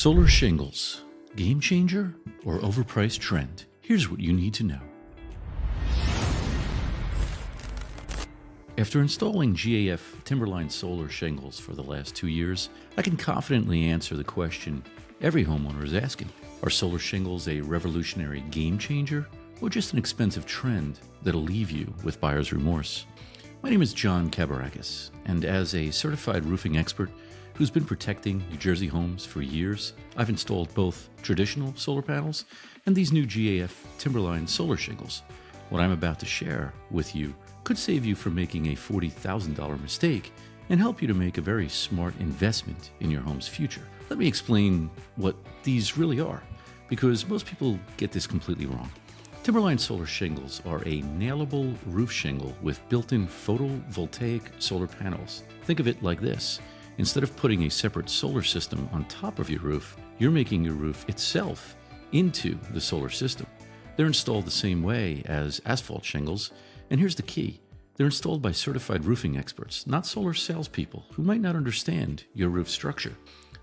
Solar shingles, game changer or overpriced trend? Here's what you need to know. After installing GAF Timberline solar shingles for the last 2 years, I can confidently answer the question every homeowner is asking. Are solar shingles a revolutionary game changer or just an expensive trend that'll leave you with buyer's remorse? My name is John Kabarakis, and as a certified roofing expert who's been protecting New Jersey homes for years, I've installed both traditional solar panels and these new GAF Timberline solar shingles. What I'm about to share with you could save you from making a $40,000 mistake and help you to make a very smart investment in your home's future. Let me explain what these really are, because most people get this completely wrong. Timberline solar shingles are a nailable roof shingle with built-in photovoltaic solar panels. Think of it like this. Instead of putting a separate solar system on top of your roof, you're making your roof itself into the solar system. They're installed the same way as asphalt shingles, and here's the key. They're installed by certified roofing experts, not solar salespeople who might not understand your roof structure.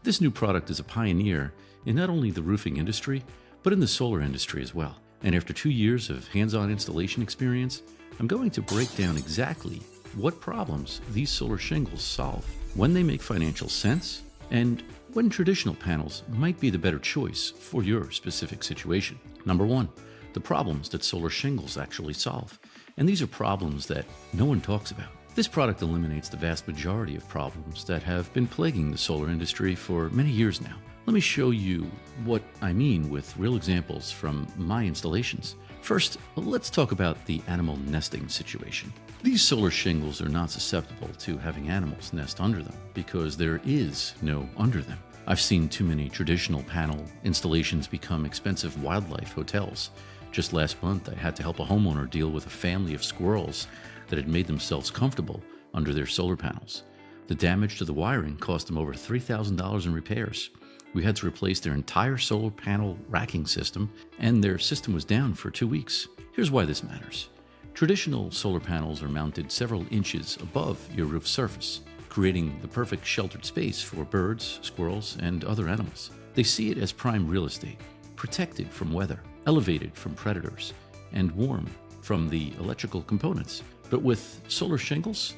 This new product is a pioneer in not only the roofing industry, but in the solar industry as well. And after 2 years of hands-on installation experience, I'm going to break down exactly what problems these solar shingles solve, when they make financial sense, and when traditional panels might be the better choice for your specific situation. Number one, the problems that solar shingles actually solve. And these are problems that no one talks about. This product eliminates the vast majority of problems that have been plaguing the solar industry for many years now. Let me show you what I mean with real examples from my installations. First, let's talk about the animal nesting situation. These solar shingles are not susceptible to having animals nest under them because there is no under them. I've seen too many traditional panel installations become expensive wildlife hotels. Just last month, I had to help a homeowner deal with a family of squirrels that had made themselves comfortable under their solar panels. The damage to the wiring cost them over $3,000 in repairs. We had to replace their entire solar panel racking system, and their system was down for 2 weeks. Here's why this matters. Traditional solar panels are mounted several inches above your roof surface, creating the perfect sheltered space for birds, squirrels, and other animals. They see it as prime real estate, protected from weather, elevated from predators, and warm from the electrical components. But with solar shingles,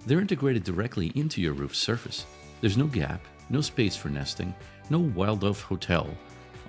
they're integrated directly into your roof surface. There's no gap, no space for nesting, no wildlife hotel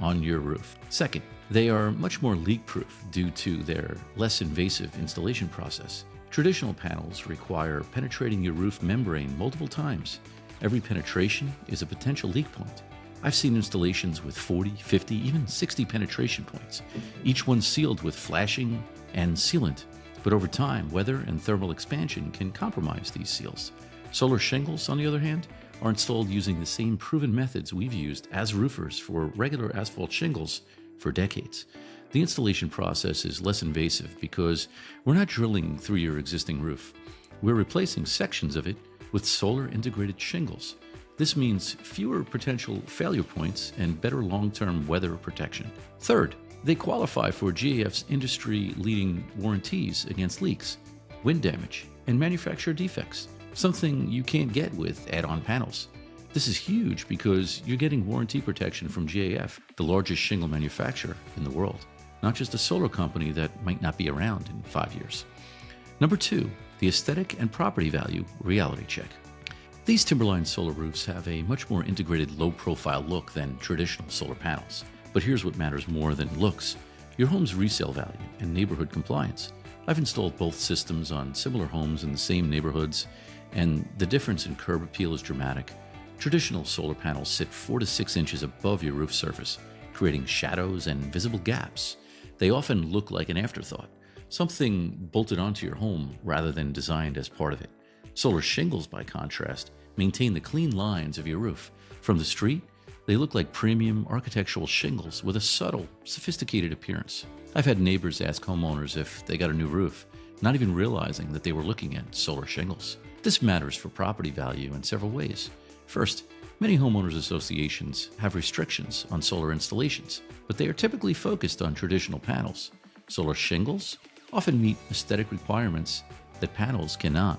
on your roof. Second, they are much more leak-proof due to their less invasive installation process. Traditional panels require penetrating your roof membrane multiple times. Every penetration is a potential leak point. I've seen installations with 40, 50, even 60 penetration points, each one sealed with flashing and sealant. But over time, weather and thermal expansion can compromise these seals. Solar shingles, on the other hand, are installed using the same proven methods we've used as roofers for regular asphalt shingles for decades. The installation process is less invasive because we're not drilling through your existing roof. We're replacing sections of it with solar integrated shingles. This means fewer potential failure points and better long-term weather protection. Third, they qualify for GAF's industry-leading warranties against leaks, wind damage, and manufacturer defects, something you can't get with add-on panels. This is huge because you're getting warranty protection from GAF, the largest shingle manufacturer in the world, not just a solar company that might not be around in 5 years. Number two, the aesthetic and property value reality check. These Timberline solar roofs have a much more integrated low-profile look than traditional solar panels. But here's what matters more than looks: your home's resale value and neighborhood compliance. I've installed both systems on similar homes in the same neighborhoods, and the difference in curb appeal is dramatic. Traditional solar panels sit 4 to 6 inches above your roof surface, creating shadows and visible gaps. They often look like an afterthought, something bolted onto your home rather than designed as part of it. Solar shingles, by contrast, maintain the clean lines of your roof. From the street, they look like premium architectural shingles with a subtle, sophisticated appearance. I've had neighbors ask homeowners if they got a new roof, not even realizing that they were looking at solar shingles. This matters for property value in several ways. First, many homeowners associations have restrictions on solar installations, but they are typically focused on traditional panels. Solar shingles often meet aesthetic requirements that panels cannot.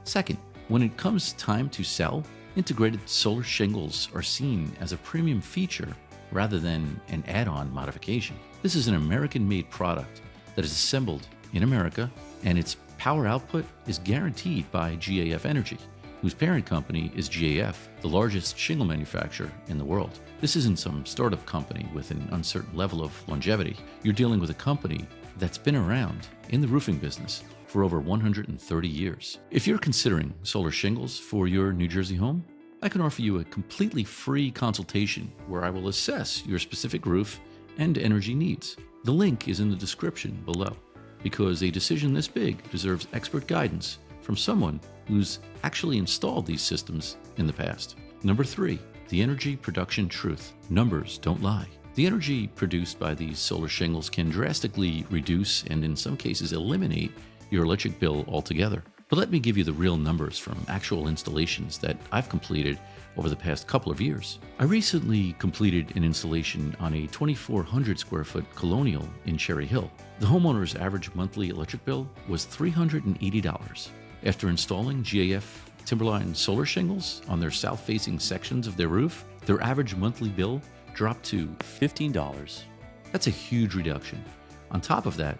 Second, when it comes time to sell, Integrated solar shingles are seen as a premium feature rather than an add-on modification. This is an American-made product that is assembled in America, and its power output is guaranteed by GAF Energy, whose parent company is GAF, the largest shingle manufacturer in the world. This isn't some startup company with an uncertain level of longevity. You're dealing with a company that's been around in the roofing business for over 130 years. If you're considering solar shingles for your New Jersey home, I can offer you a completely free consultation where I will assess your specific roof and energy needs. The link is in the description below, because a decision this big deserves expert guidance from someone who's actually installed these systems in the past. Number 3, the energy production truth. Numbers don't lie. The energy produced by these solar shingles can drastically reduce and in some cases eliminate your electric bill altogether. But let me give you the real numbers from actual installations that I've completed over the past couple of years. I recently completed an installation on a 2,400 square foot colonial in Cherry Hill. The homeowner's average monthly electric bill was $380. After installing GAF Timberline solar shingles on their south-facing sections of their roof, their average monthly bill dropped to $15. That's a huge reduction. On top of that,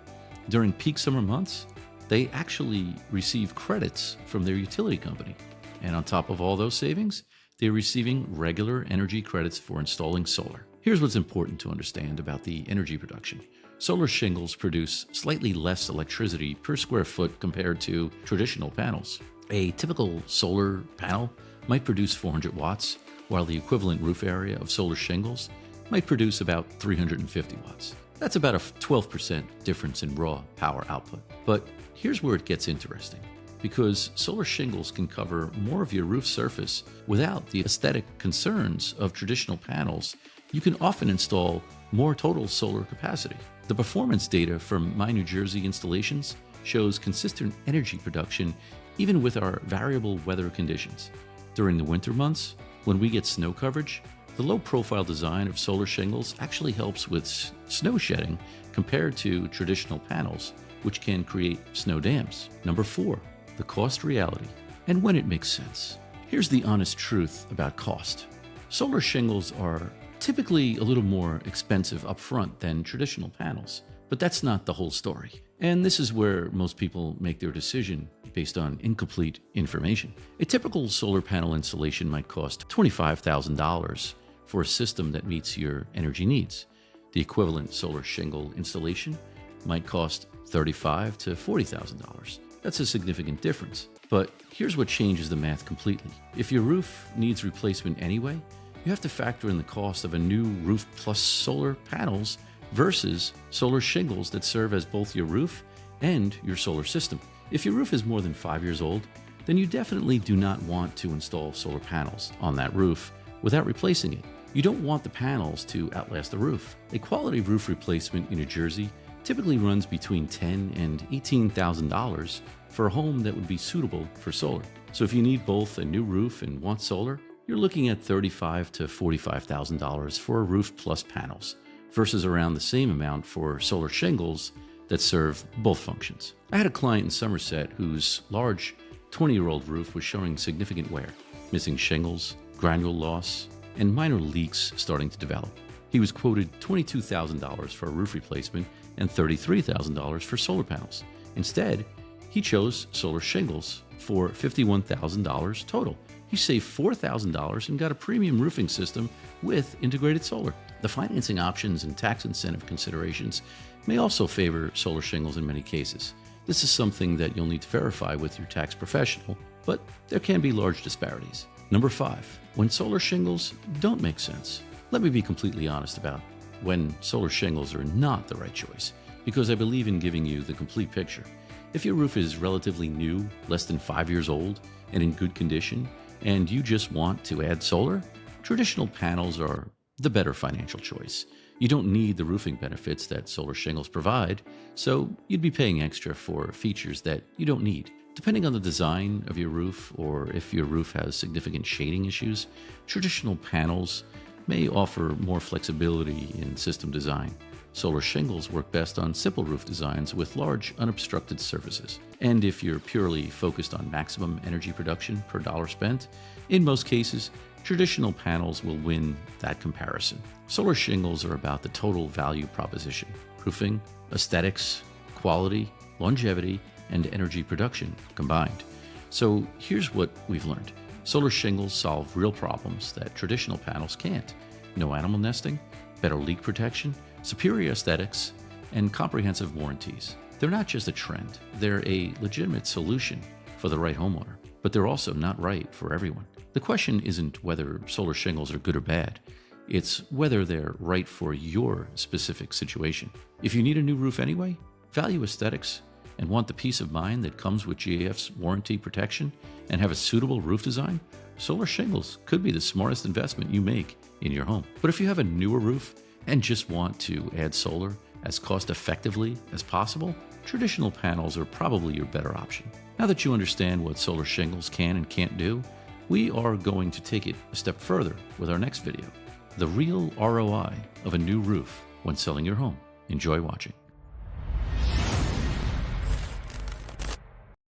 during peak summer months, they actually receive credits from their utility company. And on top of all those savings, they're receiving regular energy credits for installing solar. Here's what's important to understand about the energy production. Solar shingles produce slightly less electricity per square foot compared to traditional panels. A typical solar panel might produce 400 watts, while the equivalent roof area of solar shingles might produce about 350 watts. That's about a 12% difference in raw power output. But here's where it gets interesting. Because solar shingles can cover more of your roof surface without the aesthetic concerns of traditional panels, you can often install more total solar capacity. The performance data from my New Jersey installations shows consistent energy production even with our variable weather conditions. During the winter months, when we get snow coverage, the low-profile design of solar shingles actually helps with snow shedding compared to traditional panels, which can create snow dams. Number 4, the cost reality and when it makes sense. Here's the honest truth about cost. Solar shingles are typically a little more expensive upfront than traditional panels, but that's not the whole story. And this is where most people make their decision based on incomplete information. A typical solar panel installation might cost $25,000 for a system that meets your energy needs. The equivalent solar shingle installation might cost $35,000 to $40,000. That's a significant difference. But here's what changes the math completely. If your roof needs replacement anyway, you have to factor in the cost of a new roof plus solar panels versus solar shingles that serve as both your roof and your solar system. If your roof is more than 5 years old, then you definitely do not want to install solar panels on that roof without replacing it. You don't want the panels to outlast the roof. A quality roof replacement in New Jersey typically runs between $10,000 and $18,000 for a home that would be suitable for solar. So if you need both a new roof and want solar, you're looking at $35,000 to $45,000 for a roof plus panels, versus around the same amount for solar shingles that serve both functions. I had a client in Somerset whose large 20-year-old roof was showing significant wear, missing shingles, granule loss, and minor leaks starting to develop. He was quoted $22,000 for a roof replacement and $33,000 for solar panels. Instead, he chose solar shingles for $51,000 total. He saved $4,000 and got a premium roofing system with integrated solar. The financing options and tax incentive considerations may also favor solar shingles in many cases. This is something that you'll need to verify with your tax professional, but there can be large disparities. Number 5, when solar shingles don't make sense. Let me be completely honest about when solar shingles are not the right choice, because I believe in giving you the complete picture. If your roof is relatively new, less than 5 years old, and in good condition, and you just want to add solar, traditional panels are the better financial choice. You don't need the roofing benefits that solar shingles provide, so you'd be paying extra for features that you don't need. Depending on the design of your roof, or if your roof has significant shading issues, traditional panels may offer more flexibility in system design. Solar shingles work best on simple roof designs with large, unobstructed surfaces. And if you're purely focused on maximum energy production per dollar spent, in most cases, traditional panels will win that comparison. Solar shingles are about the total value proposition: roofing, aesthetics, quality, longevity, and energy production combined. So here's what we've learned. Solar shingles solve real problems that traditional panels can't. No animal nesting, better leak protection, superior aesthetics, and comprehensive warranties. They're not just a trend, they're a legitimate solution for the right homeowner, but they're also not right for everyone. The question isn't whether solar shingles are good or bad, it's whether they're right for your specific situation. If you need a new roof anyway, value aesthetics, and want the peace of mind that comes with GAF's warranty protection, and have a suitable roof design, solar shingles could be the smartest investment you make in your home. But if you have a newer roof and just want to add solar as cost effectively as possible, traditional panels are probably your better option. Now that you understand what solar shingles can and can't do, we are going to take it a step further with our next video: the real ROI of a new roof when selling your home. Enjoy watching.